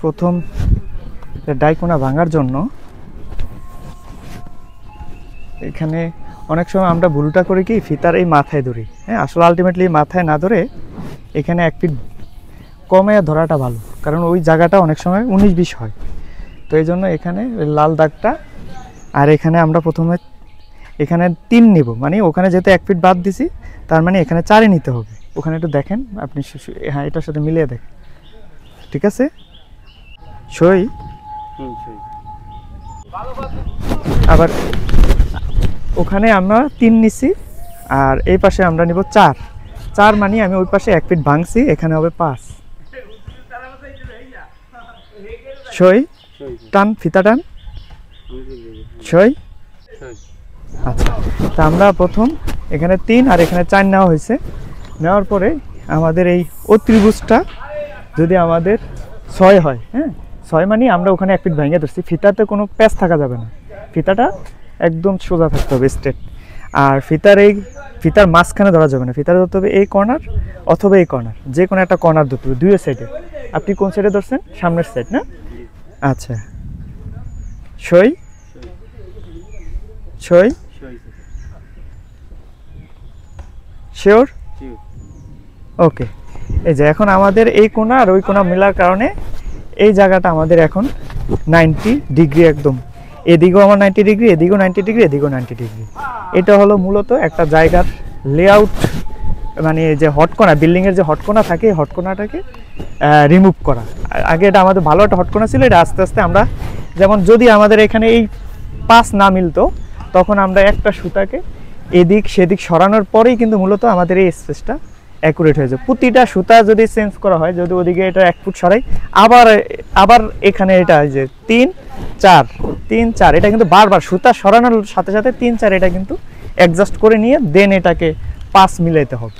প্রথম ডাইকোনা ভাঙার জন্য এখানে অনেক সময় আমরা ভুলটা করি কি ফিতার এই মাথায় ধরি, হ্যাঁ আসলে আলটিমেটলি মাথায় না ধরে এখানে 1 ফিট কমে ধরাটা ভালো, কারণ ওই জায়গাটা অনেক সময় 19-20 হয়। তো এই জন্য এখানে লাল দাগটা, আর এখানে আমরা প্রথমে এখানে 3 নিব, মানে ওখানে যেহেতু 1 ফিট বাদ দিছি তার মানে এখানে 4 নিতে হবে। ওখানে একটু দেখেন আপনি, হ্যাঁ এটার সাথে মিলিয়ে দেখেন, ঠিক আছে সই। আবার ওখানে আমরা 3 নিছি আর এই পাশে আমরা নিব 4 মানে আমি ওই পাশে 1 ফিট ভাঙছি, এখানে হবে 5। সই, টান ফিতা টান, সই। আচ্ছা, তা আমরা প্রথম এখানে 3 আর এখানে 4 নেওয়া হয়েছে। নেওয়ার পরে আমাদের এই ত্রিভুজটা যদি আমাদের 6 হয়, হ্যাঁ 6 মানে আমরা ওখানে 1 ফিট ভেঙে ধরছি, ফিতাতে কোনো প্যাচ থাকা যাবে না, ফিতাটা একদম সোজা থাকতে হবে স্ট্রেট। আর ফিতার মাঝখানে ধরা যাবে না, ফিতার ধরতে হবে এই কর্নার অথবা এই কর্নার, যে কোনো একটা কর্নার ধরতে হবে 2 সাইডে। আপনি কোন সাইডে ধরছেন? সামনের সাইড না? আচ্ছা, সই সই, শিওর? ওকে। এই যে এখন আমাদের এই কোণা আর ওই কোণা মেলার কারণে এই জায়গাটা আমাদের এখন 90 ডিগ্রি, একদম এদিকেও আমার 90 ডিগ্রি, এদিকেও 90 ডিগ্রি, এদিকেও 90 ডিগ্রি। এটা হলো মূলত একটা জায়গার লেআউট, মানে যে হটকোনা, বিল্ডিংয়ের যে হটকোনা থাকে এই হটকোনাটাকে রিমুভ করা। আগে এটা আমাদের ভালো একটা হটকোনা ছিল, এটা আস্তে আস্তে আমরা, যেমন যদি আমাদের এখানে এই 5 না মিলতো তখন আমরা একটা সুতাকে এদিক সেদিক সরানোর পরেই কিন্তু মূলত আমাদের এই স্পেসটা অ্যাকুরেট হয়ে যায়। প্রতিটা সুতা যদি চেঞ্জ করা হয়, যদি ওদিকে এটা 1 ফুট সরাই, আবার এখানে এটা যে 3 4 এটা কিন্তু বারবার সুতা সরানোর সাথে সাথে 3 4 এটা কিন্তু অ্যাডজাস্ট করে নিয়ে দেন এটাকে 5 মিলাইতে হবে।